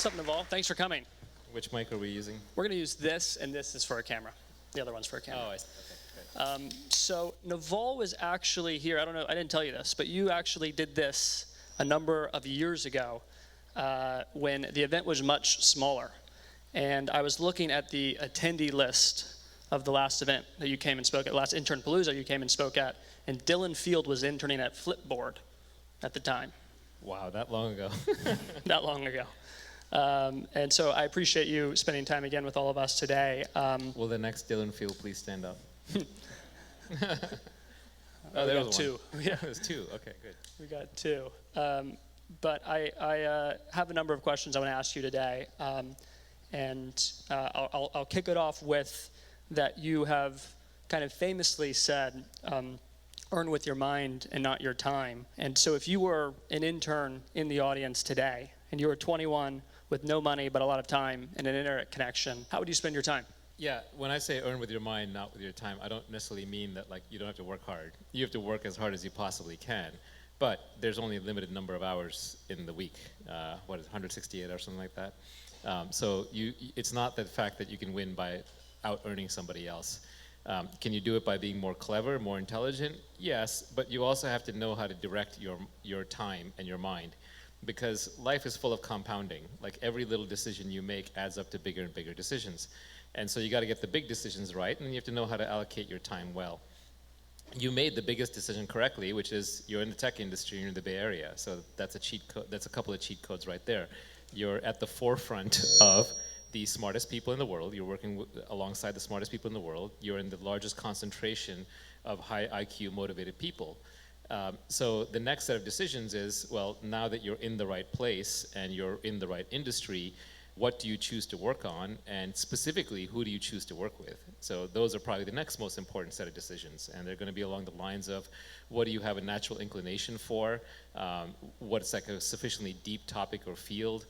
What's up, Naval? Thanks for coming. Which mic are we using? We're going to use this, and this is for a camera. The other one's for a camera. Oh, I see. Okay, good. So Naval was actually here. I don't know. I didn't tell you this, but you actually did this a number of years ago when the event was much smaller. And I was looking at the attendee list of the last event that you came and spoke at, last Internapalooza you came and spoke at, and Dylan Field was interning at Flipboard at the time. Wow, that long ago. That long ago. And so I appreciate you spending time again with all of us today. Will the next Dylan Field please stand up? Oh, there was two. Yeah, there's two. Okay, good. We got two. But I have a number of questions I want to ask you today. And I'll kick it off with that you have kind of famously said, earn with your mind and not your time. And so if you were an intern in the audience today, and you were 21 with no money but a lot of time and an internet connection, how would you spend your time? Yeah, when I say earn with your mind, not with your time, I don't necessarily mean that like you don't have to work hard. You have to work as hard as you possibly can. But there's only a limited number of hours in the week. 168 or something like that. So it's not the fact that you can win by out-earning somebody else. Can you do it by being more clever, more intelligent? Yes, but you also have to know how to direct your time and your mind, because life is full of compounding. Like every little decision you make adds up to bigger and bigger decisions. And so you got to get the big decisions right, and you have to know how to allocate your time well. You made the biggest decision correctly, which is you're in the tech industry, you're in the Bay Area. So that's a cheat code. That's a couple of cheat codes right there. You're at the forefront of the smartest people in the world. You're working alongside the smartest people in the world. You're in the largest concentration of high IQ motivated people. So the next set of decisions is, well, now that you're in the right place and you're in the right industry, what do you choose to work on? And specifically, who do you choose to work with? So those are probably the next most important set of decisions. And they're going to be along the lines of, what do you have a natural inclination for? What's like a sufficiently deep topic or field?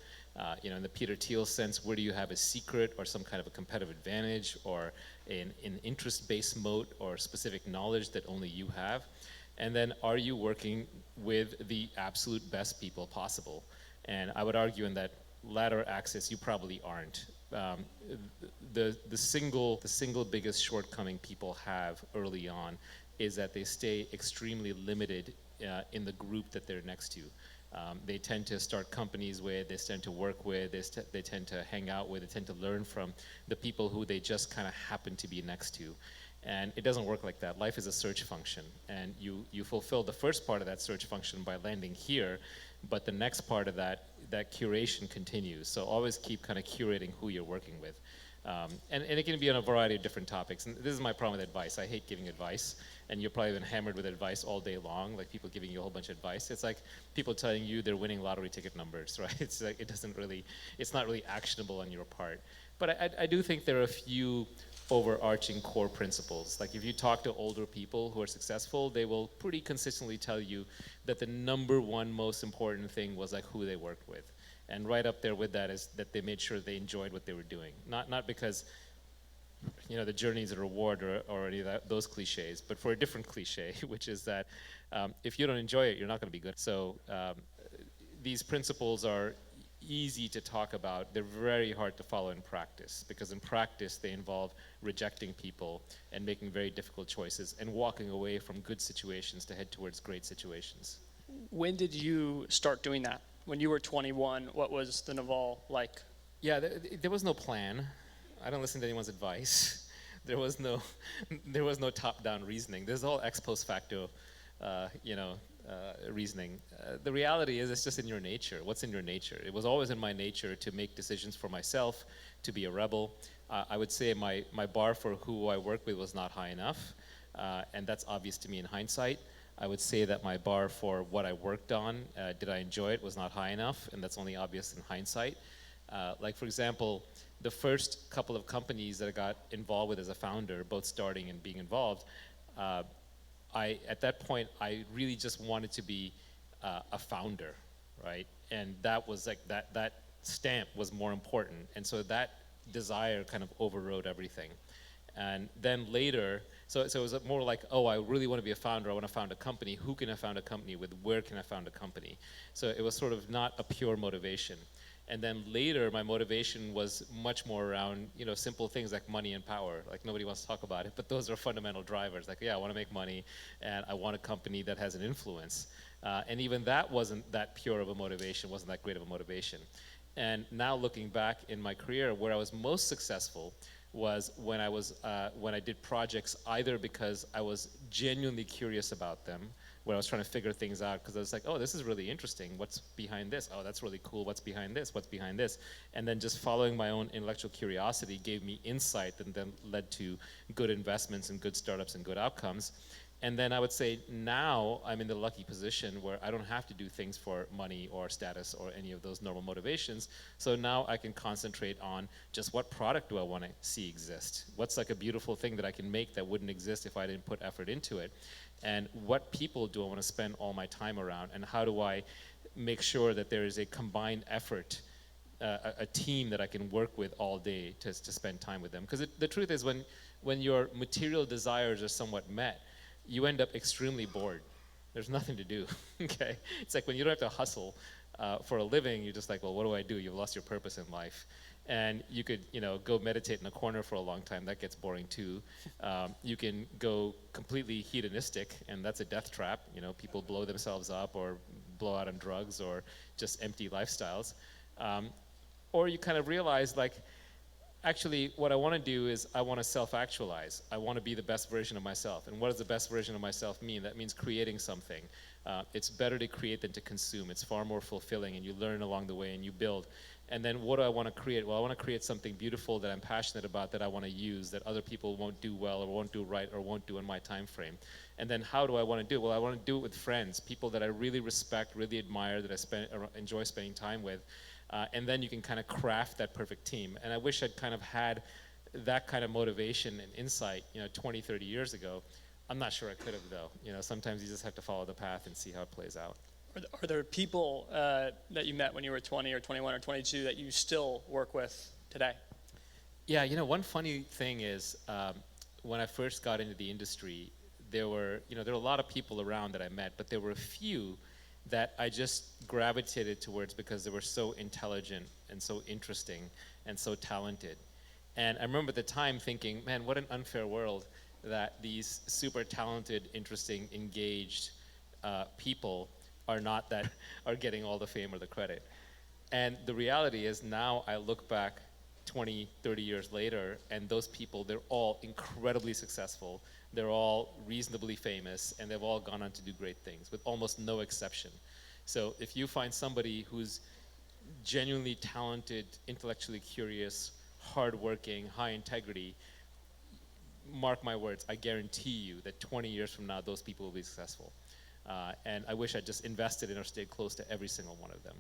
In the Peter Thiel sense, where do you have a secret or some kind of a competitive advantage or an interest-based moat or specific knowledge that only you have? And then are you working with the absolute best people possible? And I would argue in that latter axis, you probably aren't. The single biggest shortcoming people have early on is that they stay extremely limited in the group that they're next to. They tend to start companies with, they tend to work with, they tend to hang out with, they tend to learn from the people who they just kind of happen to be next to. And it doesn't work like that. Life is a search function, and you fulfill the first part of that search function by landing here, but the next part of that curation continues. So always keep kind of curating who you're working with. And it can be on a variety of different topics. And this is my problem with advice. I hate giving advice. And you've probably been hammered with advice all day long, like people giving you a whole bunch of advice. It's like people telling you they're winning lottery ticket numbers, right? It's like it's not really actionable on your part. But I do think there are a few overarching core principles. Like if you talk to older people who are successful, they will pretty consistently tell you that the number one most important thing was like who they worked with. And right up there with that is that they made sure they enjoyed what they were doing. Not because the journey is a reward or any of those cliches, but for a different cliche, which is that if you don't enjoy it, you're not going to be good. So these principles are easy to talk about. They're very hard to follow in practice, because in practice they involve rejecting people and making very difficult choices and walking away from good situations to head towards great situations. When did you start doing that? When you were 21, what was the Naval like? Yeah, there was no plan. I don't listen to anyone's advice. There was no top-down reasoning. There's all ex post facto, reasoning. The reality is, it's just in your nature. What's in your nature? It was always in my nature to make decisions for myself, to be a rebel. I would say my bar for who I work with was not high enough, and that's obvious to me in hindsight. I would say that my bar for what I worked on, did I enjoy it, was not high enough, and that's only obvious in hindsight. Like, for example, the first couple of companies that I got involved with as a founder, both starting and being involved, at that point, I really just wanted to be a founder, right? And that was like, that stamp was more important. And so that desire kind of overrode everything. And then later, so it was more like, oh, I really want to be a founder. I want to found a company. Who can I found a company with? Where can I found a company? So it was sort of not a pure motivation. And then later, my motivation was much more around, simple things like money and power. Like nobody wants to talk about it, but those are fundamental drivers. Like, yeah, I want to make money, and I want a company that has an influence. And even that wasn't that pure of a motivation, wasn't that great of a motivation. And now looking back in my career, where I was most successful was when I did projects either because I was genuinely curious about them, where I was trying to figure things out because I was like, oh, this is really interesting. What's behind this? Oh, that's really cool. What's behind this? What's behind this? And then just following my own intellectual curiosity gave me insight that then led to good investments and good startups and good outcomes. And then I would say now I'm in the lucky position where I don't have to do things for money or status or any of those normal motivations. So now I can concentrate on just what product do I want to see exist? What's like a beautiful thing that I can make that wouldn't exist if I didn't put effort into it? And what people do I want to spend all my time around? And how do I make sure that there is a combined effort, a team that I can work with all day to spend time with them? Because the truth is when your material desires are somewhat met, you end up extremely bored. There's nothing to do, okay? It's like when you don't have to hustle for a living, you're just like, well, what do I do? You've lost your purpose in life. And you could, go meditate in a corner for a long time. That gets boring too. You can go completely hedonistic, and that's a death trap. People blow themselves up or blow out on drugs or just empty lifestyles. Or you kind of realize, like, actually, what I want to do is I want to self-actualize. I want to be the best version of myself. And what does the best version of myself mean? That means creating something. It's better to create than to consume. It's far more fulfilling, and you learn along the way, and you build. And then what do I want to create? Well, I want to create something beautiful that I'm passionate about, that I want to use, that other people won't do well or won't do right or won't do in my time frame. And then how do I want to do it? Well, I want to do it with friends, people that I really respect, really admire, that I enjoy spending time with. And then you can kind of craft that perfect team. And I wish I'd kind of had that kind of motivation and insight, 20, 30 years ago. I'm not sure I could have, though. Sometimes you just have to follow the path and see how it plays out. Are there people that you met when you were 20 or 21 or 22 that you still work with today? Yeah, one funny thing is when I first got into the industry, there were a lot of people around that I met, but there were a few that I just gravitated towards because they were so intelligent and so interesting and so talented. And I remember at the time thinking, man, what an unfair world that these super talented, interesting, engaged people are getting all the fame or the credit. And the reality is now I look back 20, 30 years later, and those people, they're all incredibly successful. They're all reasonably famous, and they've all gone on to do great things, with almost no exception. So if you find somebody who's genuinely talented, intellectually curious, hardworking, high integrity, mark my words, I guarantee you that 20 years from now, those people will be successful. And I wish I just invested in or stayed close to every single one of them.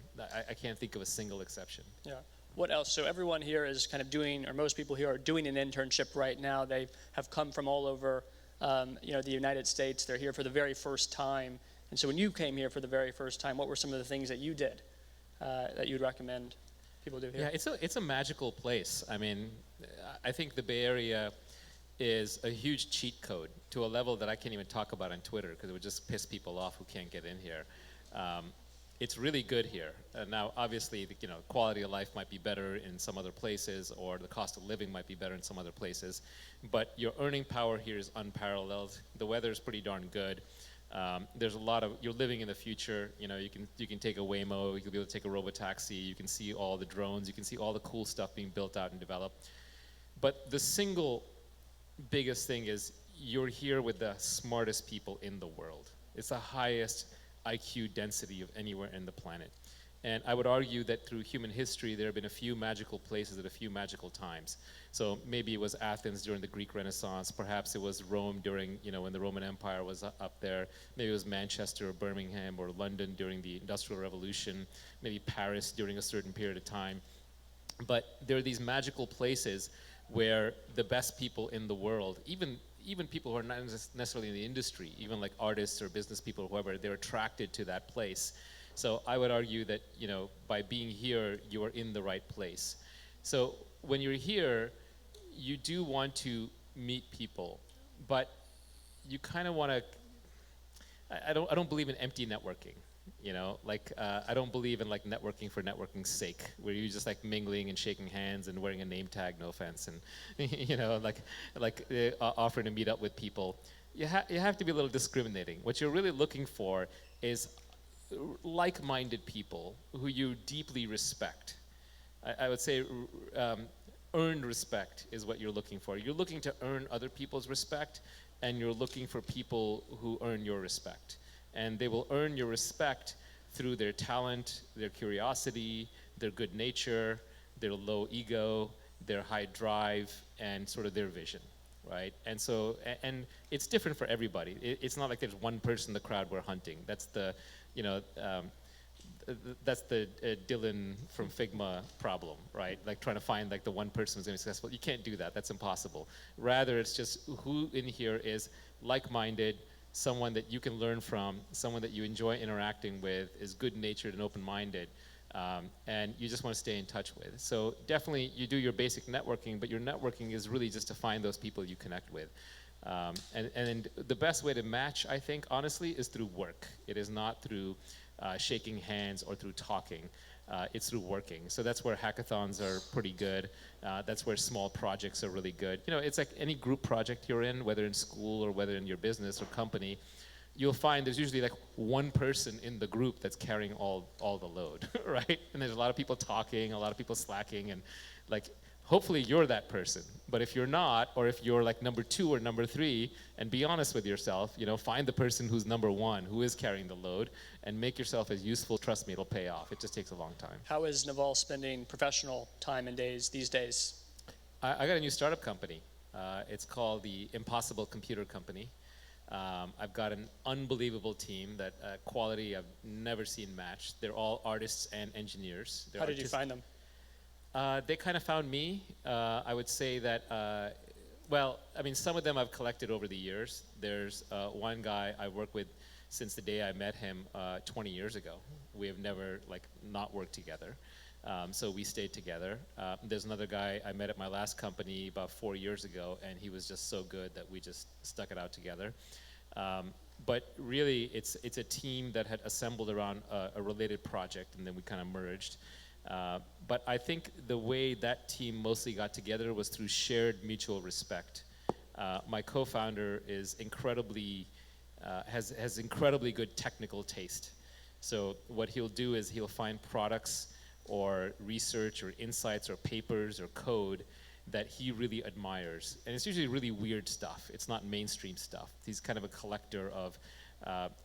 I can't think of a single exception. Yeah. What else? So everyone here is kind of doing, or most people here are doing an internship right now. They have come from all over, the United States. They're here for the very first time. And so when you came here for the very first time, what were some of the things that you did that you'd recommend people do here? Yeah, it's a magical place. I mean, I think the Bay Area is a huge cheat code to a level that I can't even talk about on Twitter because it would just piss people off who can't get in here. It's really good here. Now, obviously, the quality of life might be better in some other places, or the cost of living might be better in some other places, but your earning power here is unparalleled. The weather is pretty darn good. There's a lot of, you're living in the future. You can take a Waymo, you'll be able to take a robotaxi, you can see all the drones, you can see all the cool stuff being built out and developed. But the single biggest thing is you're here with the smartest people in the world. It's the highest IQ density of anywhere in the planet. And I would argue that through human history, there have been a few magical places at a few magical times. So maybe it was Athens during the Greek Renaissance. Perhaps it was Rome during, when the Roman Empire was up there. Maybe it was Manchester or Birmingham or London during the Industrial Revolution. Maybe Paris during a certain period of time. But there are these magical places where the best people in the world, even people who are not necessarily in the industry, even like artists or business people or whoever, they're attracted to that place. So I would argue that, by being here, you are in the right place. So when you're here, you do want to meet people, but you kind of want to, I don't believe in empty networking. You know, like I don't believe in like networking for networking's sake, where you're just like mingling and shaking hands and wearing a name tag, no offense, and you know, offering to meet up with people. You have to be a little discriminating. What you're really looking for is like-minded people who you deeply respect. I would say earned respect is what you're looking for. You're looking to earn other people's respect, and you're looking for people who earn your respect. And they will earn your respect through their talent, their curiosity, their good nature, their low ego, their high drive, and sort of their vision, right? And so, and it's different for everybody. It's not like there's one person in the crowd we're hunting. That's the, you know, that's the Dylan from Figma problem, right? Like trying to find like the one person who's going to be successful. You can't do that. That's impossible. Rather, it's just who in here is like-minded, someone that you can learn from, someone that you enjoy interacting with, is good-natured and open-minded, and you just want to stay in touch with. So definitely you do your basic networking, but your networking is really just to find those people you connect with. And the best way to match, I think, honestly, is through work. It is not through shaking hands or through talking. It's through working. So that's where hackathons are pretty good. That's where small projects are really good. You know, it's like any group project you're in, whether in school or whether in your business or company, you'll find there's usually like one person in the group that's carrying all the load, right? And there's a lot of people talking, a lot of people slacking, and like, hopefully you're that person. But if you're not, or if you're like number 2 or number 3, and be honest with yourself, you know, find the person who's number 1, who is carrying the load, and make yourself as useful. Trust me, it'll pay off. It just takes a long time. How is Naval spending professional time and days these days? I got a new startup company. It's called the Impossible Computer Company. I've got an unbelievable team that quality I've never seen matched. They're all artists and engineers. How did you find them? They kind of found me. I would say that, well, I mean, some of them I've collected over the years. There's one guy I work with since the day I met him 20 years ago. We have never, like, not worked together. So we stayed together. There's another guy I met at my last company about 4 years ago, and he was just so good that we just stuck it out together. But really, it's a team that had assembled around a related project, and then we kind of merged. But I think the way that team mostly got together was through shared mutual respect. My co-founder is incredibly, has incredibly good technical taste. So what he'll do is he'll find products or research or insights or papers or code that he really admires. And it's usually really weird stuff. It's not mainstream stuff. He's kind of a collector of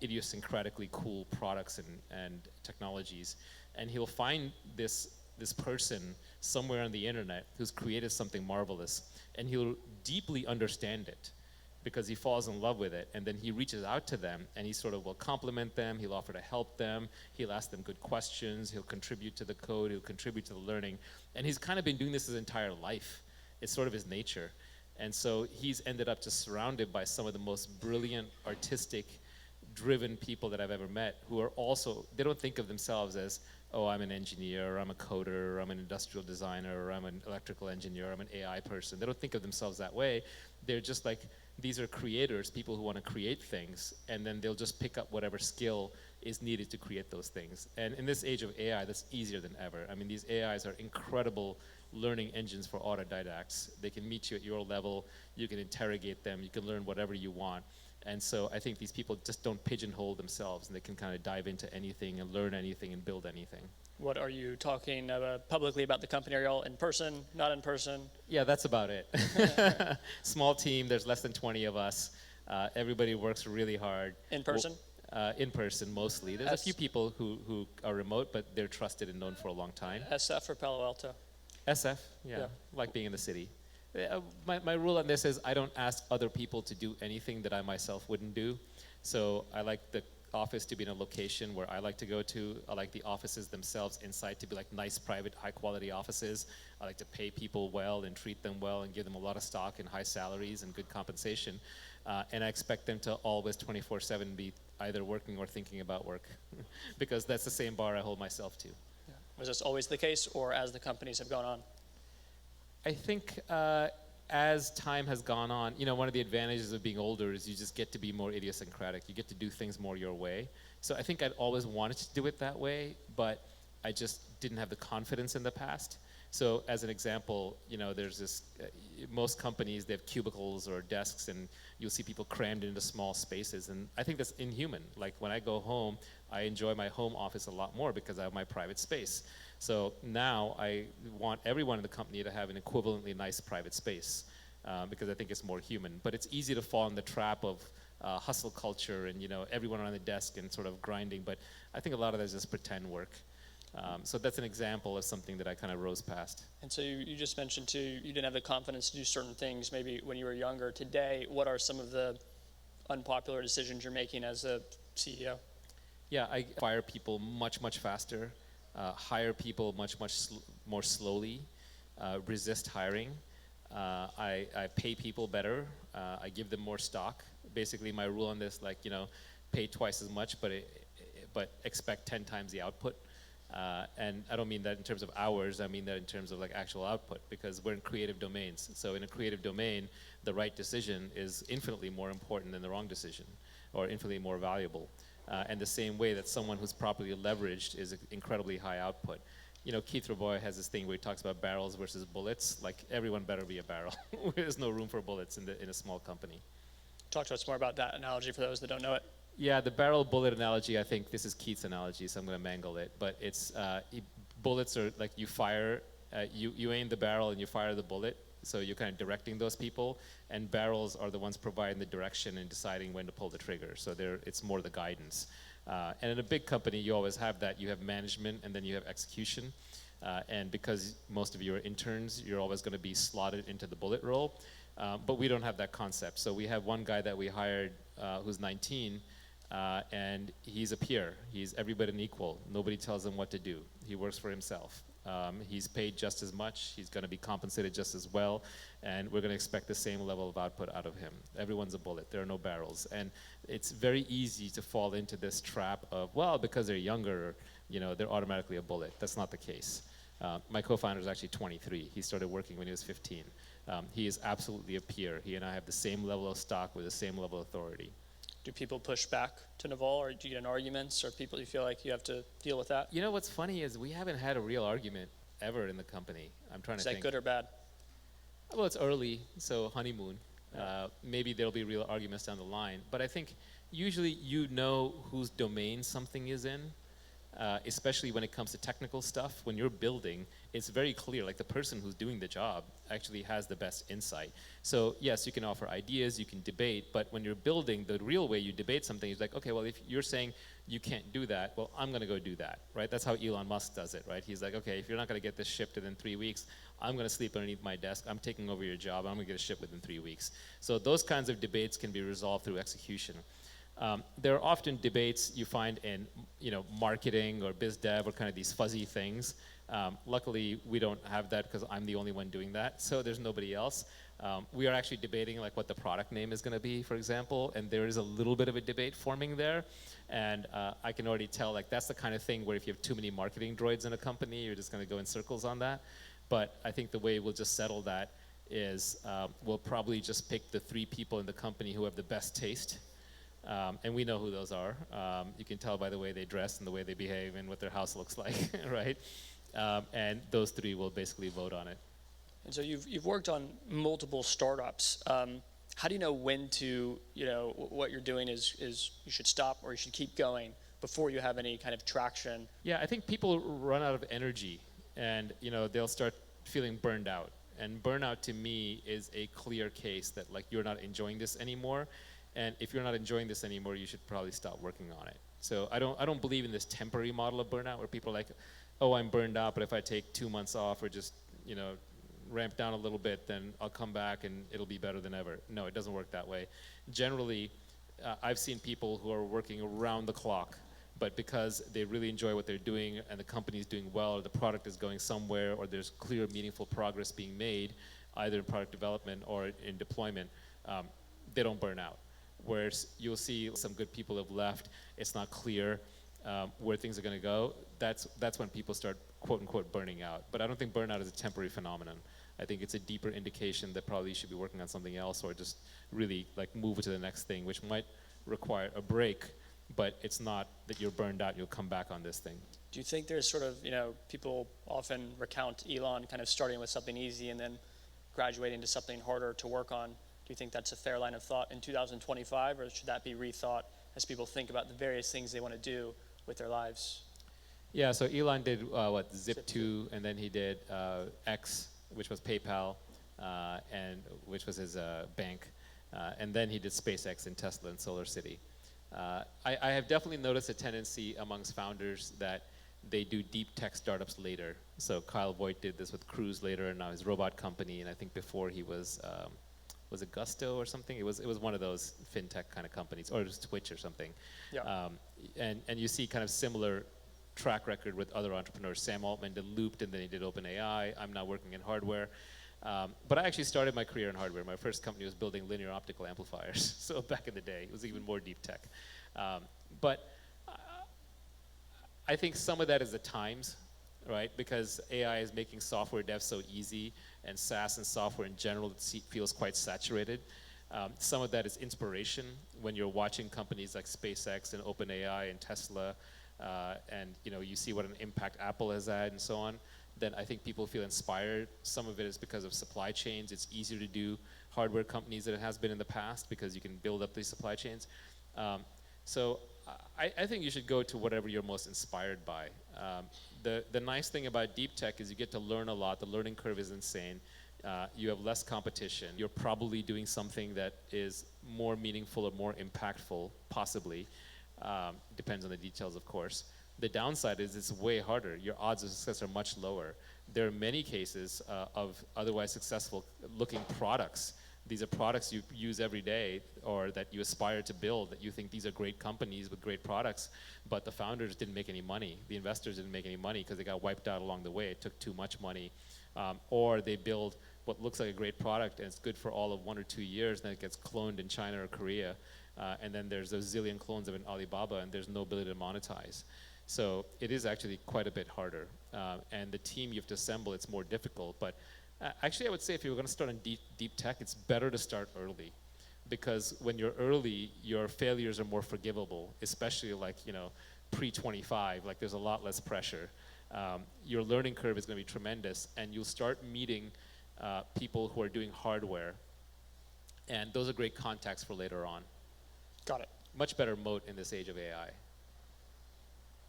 idiosyncratically cool products and technologies. And he'll find this person somewhere on the internet who's created something marvelous, and he'll deeply understand it because he falls in love with it, and then he reaches out to them, and he sort of will compliment them, he'll offer to help them, he'll ask them good questions, he'll contribute to the code, he'll contribute to the learning, and he's kind of been doing this his entire life. It's sort of his nature. And so he's ended up just surrounded by some of the most brilliant, artistic, driven people that I've ever met, who are also, they don't think of themselves as, oh, I'm an engineer, or I'm a coder, or I'm an industrial designer, or I'm an electrical engineer, or I'm an AI person. They don't think of themselves that way. They're just like, these are creators, people who want to create things, and then they'll just pick up whatever skill is needed to create those things. And in this age of AI, that's easier than ever. I mean, these AIs are incredible learning engines for autodidacts. They can meet you at your level, you can interrogate them, you can learn whatever you want. And so I think these people just don't pigeonhole themselves, and they can kind of dive into anything and learn anything and build anything. What are you talking publicly about the company? Are y'all in person, not in person? Yeah, that's about it. Small team, there's less than 20 of us. Everybody works really hard. In person? In person, mostly. There's a few people who are remote, but they're trusted and known for a long time. SF or Palo Alto? SF, yeah. Like being in the city. My rule on this is I don't ask other people to do anything that I myself wouldn't do. So I like the office to be in a location where I like to go to. I like the offices themselves inside to be like nice, private, high quality offices. I like to pay people well and treat them well and give them a lot of stock and high salaries and good compensation. And I expect them to always 24/7 be either working or thinking about work because that's the same bar I hold myself to. Yeah. Was this always the case, or as the companies have gone on? I think as time has gone on, you know, one of the advantages of being older is you just get to be more idiosyncratic. You get to do things more your way. So I think I'd always wanted to do it that way, but I just didn't have the confidence in the past. So as an example, there's this, most companies, they have cubicles or desks, and you'll see people crammed into small spaces, and I think that's inhuman. Like when I go home, I enjoy my home office a lot more because I have my private space. So now I want everyone in the company to have an equivalently nice private space, because I think it's more human. But it's easy to fall in the trap of hustle culture and everyone around the desk and sort of grinding, but I think a lot of that is just pretend work. So that's an example of something that I kind of rose past. And so you just mentioned too, you didn't have the confidence to do certain things maybe when you were younger. Today, what are some of the unpopular decisions you're making as a CEO? Yeah, I fire people much, much faster, hire people much, more slowly, resist hiring. I pay people better. I give them more stock. Basically, my rule on this, pay twice as much, but expect 10 times the output. And I don't mean that in terms of hours, I mean that in terms of actual output, because we're in creative domains. So in a creative domain, the right decision is infinitely more important than the wrong decision, or infinitely more valuable. And the same way that someone who's properly leveraged is incredibly high output. Keith Rabois has this thing where he talks about barrels versus bullets. Like, everyone better be a barrel. There's no room for bullets in a small company. Talk to us more about that analogy for those that don't know it. Yeah, the barrel bullet analogy, I think this is Keith's analogy, so I'm going to mangle it. But it's bullets are like you fire, you aim the barrel and you fire the bullet. So you're kind of directing those people, and barrels are the ones providing the direction and deciding when to pull the trigger. So it's more the guidance. And in a big company, you always have that. You have management, and then you have execution. And because most of you are interns, you're always going to be slotted into the bullet role. But we don't have that concept. So we have one guy that we hired who's 19, and he's a peer. He's everybody an equal. Nobody tells him what to do. He works for himself. He's paid just as much. He's going to be compensated just as well. And we're going to expect the same level of output out of him. Everyone's a bullet. There are no barrels. And it's very easy to fall into this trap of, well, because they're younger, they're automatically a bullet. That's not the case. My co-founder is actually 23. He started working when he was 15. He is absolutely a peer. He and I have the same level of stock with the same level of authority. Do people push back to Naval, or do you get in arguments, or people you feel like you have to deal with that? What's funny is we haven't had a real argument ever in the company. I'm trying to think. Is that good or bad? Well, it's early, so honeymoon. Maybe there'll be real arguments down the line. But I think usually whose domain something is in, especially when it comes to technical stuff. When you're building, it's very clear, like the person who's doing the job actually has the best insight. So yes, you can offer ideas, you can debate, but when you're building, the real way you debate something is like, okay, well, if you're saying you can't do that, well, I'm going to go do that, right? That's how Elon Musk does it, right? He's like, okay, if you're not going to get this shipped within 3 weeks, I'm going to sleep underneath my desk, I'm taking over your job, I'm going to get it shipped within 3 weeks. So those kinds of debates can be resolved through execution. There are often debates you find in marketing or biz dev or kind of these fuzzy things. Luckily, we don't have that because I'm the only one doing that, so there's nobody else. We are actually debating what the product name is going to be, for example, and there is a little bit of a debate forming there. And I can already tell that's the kind of thing where if you have too many marketing droids in a company, you're just going to go in circles on that. But I think the way we'll just settle that is we'll probably just pick the 3 people in the company who have the best taste. And we know who those are. You can tell by the way they dress and the way they behave and what their house looks like, right? And those 3 will basically vote on it. And so you've worked on multiple startups. How do you know when to, what you're doing is you should stop or you should keep going before you have any kind of traction? Yeah, I think people run out of energy and, they'll start feeling burned out. And burnout to me is a clear case that you're not enjoying this anymore. And if you're not enjoying this anymore, you should probably stop working on it. So I don't believe in this temporary model of burnout where people are like, oh, I'm burned out, but if I take 2 months off or just, ramp down a little bit, then I'll come back and it'll be better than ever. No, it doesn't work that way. Generally, I've seen people who are working around the clock, but because they really enjoy what they're doing and the company is doing well or the product is going somewhere or there's clear, meaningful progress being made, either in product development or in deployment, they don't burn out. Whereas you'll see some good people have left, it's not clear where things are going to go. That's when people start quote unquote burning out. But I don't think burnout is a temporary phenomenon. I think it's a deeper indication that probably you should be working on something else or just really move to the next thing, which might require a break, but it's not that you're burned out, you'll come back on this thing. Do you think there's sort of, people often recount Elon kind of starting with something easy and then graduating to something harder to work on? Do you think that's a fair line of thought in 2025, or should that be rethought as people think about the various things they want to do with their lives? Yeah, so Elon did Zip2, and then he did X, which was PayPal, and which was his bank, and then he did SpaceX and Tesla and Solar City. I have definitely noticed a tendency amongst founders that they do deep tech startups later. So Kyle Voigt did this with Cruise later, and now his robot company, and I think before he was it Gusto or something? It was one of those fintech kind of companies, or it was Twitch or something. Yeah. And you see kind of similar track record with other entrepreneurs. Sam Altman did Looped, and then he did OpenAI. I'm now working in hardware. But I actually started my career in hardware. My first company was building linear optical amplifiers. So back in the day, it was even more deep tech. But I think some of that is the times, right? Because AI is making software dev so easy, and SaaS and software in general feels quite saturated. Some of that is inspiration when you're watching companies like SpaceX and OpenAI and Tesla, and you see what an impact Apple has had and so on. Then I think people feel inspired. Some of it is because of supply chains. It's easier to do hardware companies than it has been in the past because you can build up these supply chains. So I think you should go to whatever you're most inspired by. The nice thing about deep tech is you get to learn a lot. The learning curve is insane. You have less competition. You're probably doing something that is more meaningful or more impactful, possibly. Depends on the details, of course. The downside is it's way harder. Your odds of success are much lower. There are many cases of otherwise successful looking products. These are products you use every day or that you aspire to build, that you think these are great companies with great products, but the founders didn't make any money. The investors didn't make any money because they got wiped out along the way. It took too much money. Or they build what looks like a great product and it's good for all of 1 or 2 years, and then it gets cloned in China or Korea. And then there's those zillion clones of an Alibaba, and there's no ability to monetize. So it is actually quite a bit harder. And the team you have to assemble, it's more difficult. But actually, I would say if you're going to start in deep tech, it's better to start early. Because when you're early, your failures are more forgivable, especially like, pre-25, like there's a lot less pressure. Your learning curve is going to be tremendous, and you'll start meeting people who are doing hardware. And those are great contacts for later on. Got it. Much better moat in this age of AI.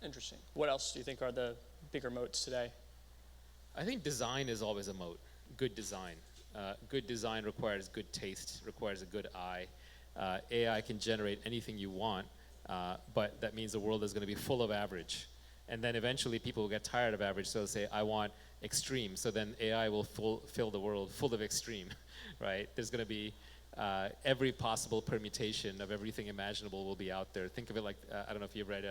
Interesting. What else do you think are the bigger moats today? I think design is always a moat. Good design. Good design requires good taste, requires a good eye. AI can generate anything you want, but that means the world is going to be full of average. And then eventually people will get tired of average, so they'll say, I want extreme. So then AI will fill the world full of extreme, right? There's going to be every possible permutation of everything imaginable will be out there. Think of it like, I don't know if you've read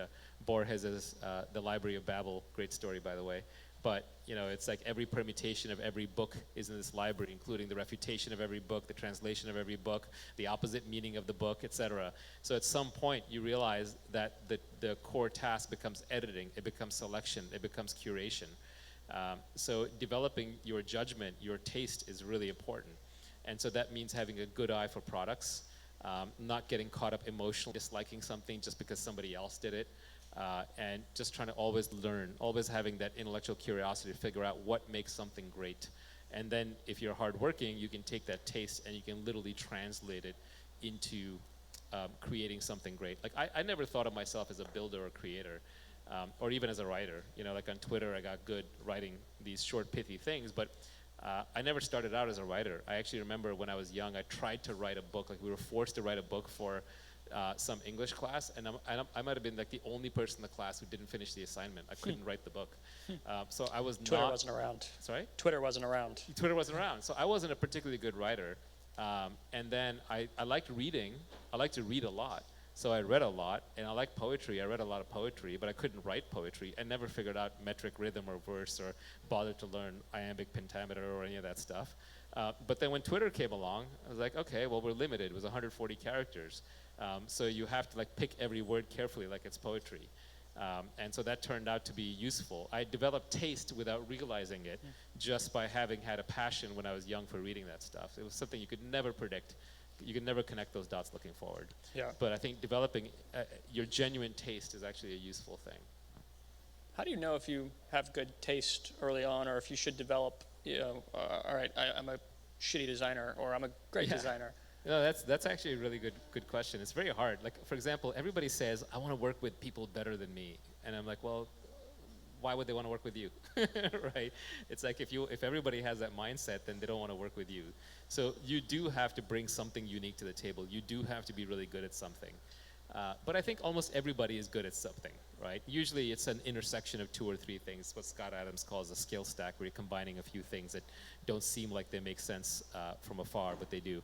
Borges's The Library of Babel, great story by the way, but it's like every permutation of every book is in this library, including the refutation of every book, the translation of every book, the opposite meaning of the book, etc. So at some point you realize that the core task becomes editing, it becomes selection, it becomes curation. So developing your judgment, your taste is really important. And so that means having a good eye for products, not getting caught up emotionally disliking something just because somebody else did it, and just trying to always learn, always having that intellectual curiosity to figure out what makes something great. And then if you're hardworking, you can take that taste and you can literally translate it into creating something great. Like I never thought of myself as a builder or creator, or even as a writer. Like on Twitter, I got good writing these short, pithy things, but I never started out as a writer. I actually remember when I was young, I tried to write a book. Like we were forced to write a book for some English class, and I might have been like the only person in the class who didn't finish the assignment. I couldn't write the book. So I was Twitter wasn't around. Sorry? Twitter wasn't around. Twitter wasn't around. So I wasn't a particularly good writer. And then I liked reading. I liked to read a lot. So I read a lot, and I like poetry. I read a lot of poetry, but I couldn't write poetry. I never figured out metric rhythm or verse or bothered to learn iambic pentameter or any of that stuff. But then when Twitter came along, I was like, okay, well, we're limited. It was 140 characters. So you have to pick every word carefully like it's poetry. And so that turned out to be useful. I developed taste without realizing it just by having had a passion when I was young for reading that stuff. It was something you could never predict. You can never connect those dots looking forward. Yeah. But I think developing your genuine taste is actually a useful thing. How do you know if you have good taste early on, or if you should develop, all right, I'm a shitty designer, or I'm a great designer? No, that's actually a really good question. It's very hard. Like, for example, everybody says, I want to work with people better than me. And I'm like, well, why would they want to work with you, right? It's like if everybody has that mindset, then they don't want to work with you. So you do have to bring something unique to the table. You do have to be really good at something. But I think almost everybody is good at something, right? Usually it's an intersection of 2 or 3 things, what Scott Adams calls a skill stack, where you're combining a few things that don't seem like they make sense from afar, but they do.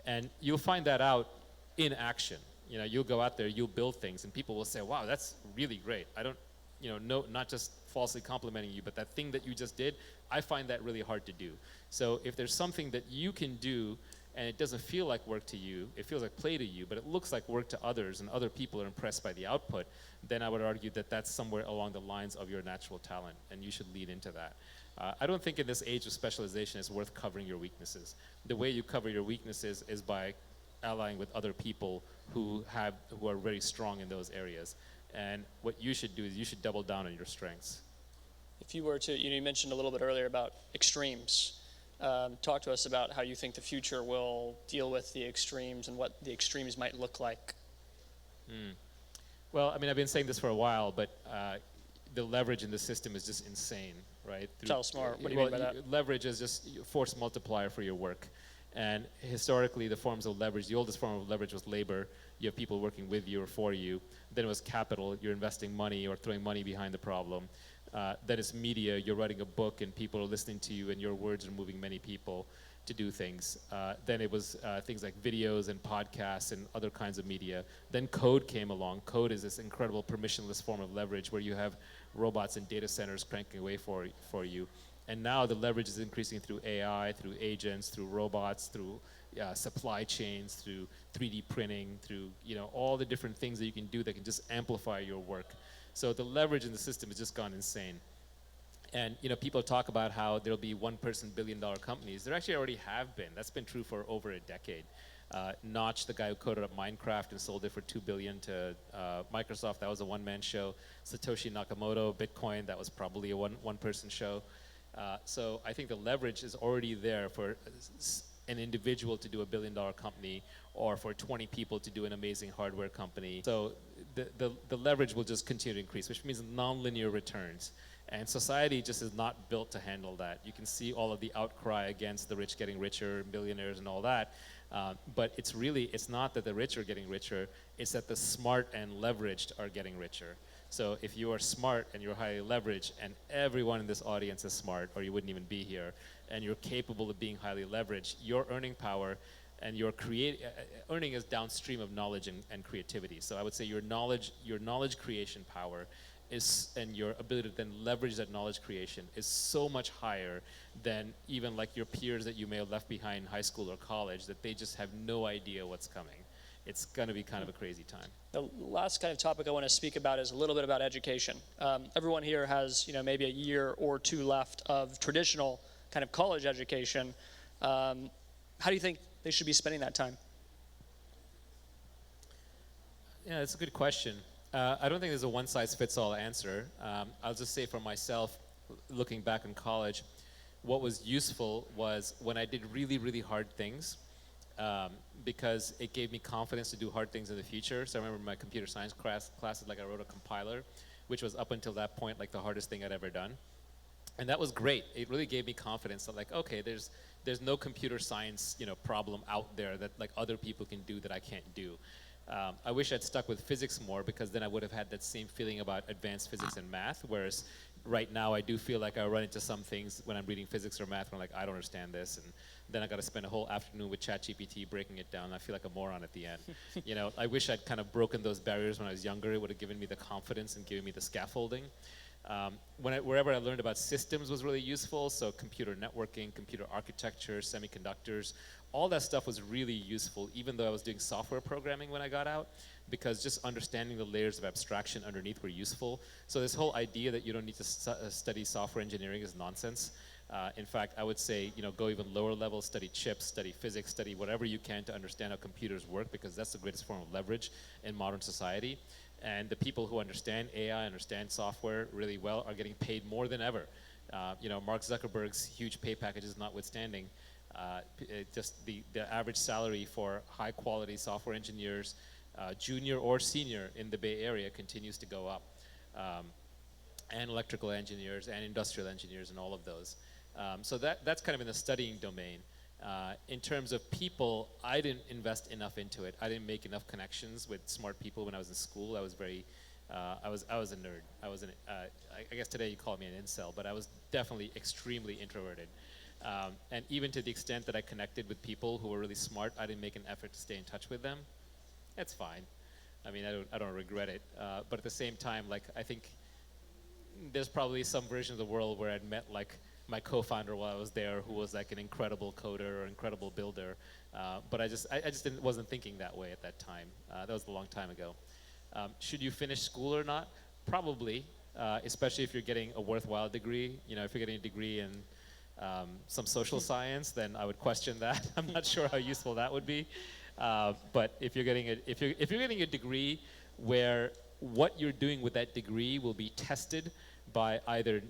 And you'll find that out in action. You know, you'll go out there, you'll build things, and people will say, wow, that's really great. I don't, no, not just falsely complimenting you, but that thing that you just did, I find that really hard to do. So if there's something that you can do and it doesn't feel like work to you, it feels like play to you, but it looks like work to others and other people are impressed by the output, then I would argue that that's somewhere along the lines of your natural talent, and you should lead into that. I don't think in this age of specialization it's worth covering your weaknesses. The way you cover your weaknesses is by allying with other people who are very strong in those areas. And what you should do is you should double down on your strengths. If you were to, you mentioned a little bit earlier about extremes. Talk to us about how you think the future will deal with the extremes and what the extremes might look like. Well, I mean, I've been saying this for a while, but the leverage in the system is just insane, right? Tell us more. What do you mean by that? Leverage is just a force multiplier for your work. And historically, the forms of leverage, the oldest form of leverage was labor. You have people working with you or for you. Then it was capital. You're investing money or throwing money behind the problem. Then it's media. You're writing a book and people are listening to you and your words are moving many people to do things. Then it was things like videos and podcasts and other kinds of media. Then code came along. Code is this incredible permissionless form of leverage where you have robots and data centers cranking away for you. And now the leverage is increasing through AI, through agents, through robots, through supply chains, through 3D printing, through all the different things that you can do that can just amplify your work. So the leverage in the system has just gone insane. And people talk about how there'll be one-person billion-dollar companies. There actually already have been. That's been true for over a decade. Notch, the guy who coded up Minecraft and sold it for $2 billion to Microsoft, that was a one-man show. Satoshi Nakamoto, Bitcoin, that was probably a one-person show. So I think the leverage is already there for an individual to do a billion-dollar company or for 20 people to do an amazing hardware company. So the leverage will just continue to increase, which means nonlinear returns. And society just is not built to handle that. You can see all of the outcry against the rich getting richer, billionaires and all that. But it's not that the rich are getting richer, it's that the smart and leveraged are getting richer. So if you are smart and you're highly leveraged and everyone in this audience is smart or you wouldn't even be here and you're capable of being highly leveraged, your earning power and your earning is downstream of knowledge and creativity. So I would say your knowledge creation power and your ability to then leverage that knowledge creation is so much higher than even like your peers that you may have left behind in high school or college that they just have no idea what's coming. It's going to be kind of a crazy time. The last kind of topic I want to speak about is a little bit about education. Everyone here has, maybe a year or two left of traditional kind of college education. How do you think they should be spending that time? Yeah, that's a good question. I don't think there's a one-size-fits-all answer. I'll just say for myself, looking back in college, what was useful was when I did really, really hard things, because it gave me confidence to do hard things in the future. So I remember my computer science classes, like I wrote a compiler, which was up until that point like the hardest thing I'd ever done. And that was great. It really gave me confidence that like, okay, there's no computer science problem out there that like other people can do that I can't do. I wish I'd stuck with physics more because then I would have had that same feeling about advanced physics and math, whereas right now I do feel like I run into some things when I'm reading physics or math where I'm like, I don't understand this, and then I got to spend a whole afternoon with ChatGPT breaking it down. I feel like a moron at the end. I wish I'd kind of broken those barriers when I was younger. It would have given me the confidence and given me the scaffolding. Wherever I learned about systems was really useful, so computer networking, computer architecture, semiconductors, all that stuff was really useful, even though I was doing software programming when I got out, because just understanding the layers of abstraction underneath were useful. So this whole idea that you don't need to study software engineering is nonsense. In fact, I would say, go even lower level, study chips, study physics, study whatever you can to understand how computers work, because that's the greatest form of leverage in modern society. And the people who understand AI, understand software really well, are getting paid more than ever. Mark Zuckerberg's huge pay packages notwithstanding, just the average salary for high quality software engineers, junior or senior in the Bay Area, continues to go up. And electrical engineers and industrial engineers and all of those. So that's kind of in the studying domain. In terms of people, I didn't invest enough into it. I didn't make enough connections with smart people when I was in school. I was I was a nerd. I guess today you call me an incel, but I was definitely extremely introverted. And even to the extent that I connected with people who were really smart, I didn't make an effort to stay in touch with them. It's fine. I mean, I don't regret it. But at the same time, I think there's probably some version of the world where I'd met my co-founder while I was there, who was an incredible coder or incredible builder. But I just wasn't thinking that way at that time. That was a long time ago. Should you finish school or not? Probably, especially if you're getting a worthwhile degree. If you're getting a degree in some social science, then I would question that. I'm not sure how useful that would be. But if you're getting a degree where what you're doing with that degree will be tested by either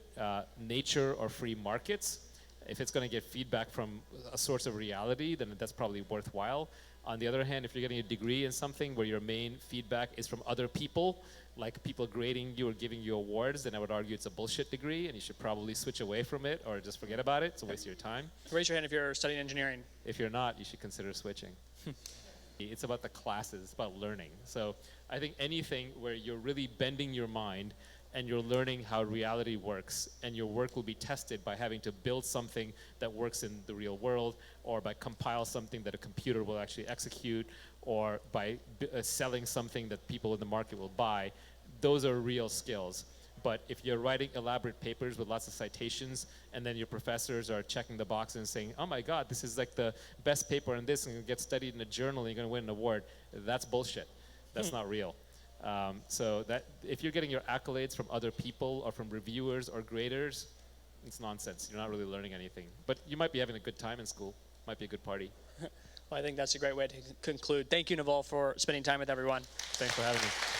nature or free markets, if it's going to get feedback from a source of reality, then that's probably worthwhile. On the other hand, if you're getting a degree in something where your main feedback is from other people, like people grading you or giving you awards, then I would argue it's a bullshit degree and you should probably switch away from it or just forget about it. It's a waste of your time. Raise your hand if you're studying engineering. If you're not, you should consider switching. It's about the classes, it's about learning. So I think anything where you're really bending your mind and you're learning how reality works, and your work will be tested by having to build something that works in the real world, or by compile something that a computer will actually execute, or by selling something that people in the market will buy. Those are real skills. But if you're writing elaborate papers with lots of citations, and then your professors are checking the box and saying, oh my God, this is the best paper on this, and it gets studied in a journal, and you're going to win an award, that's bullshit. That's not real. So that if you're getting your accolades from other people or from reviewers or graders, it's nonsense. You're not really learning anything. But you might be having a good time in school. Might be a good party. Well, I think that's a great way to conclude. Thank you, Naval, for spending time with everyone. Thanks for having me.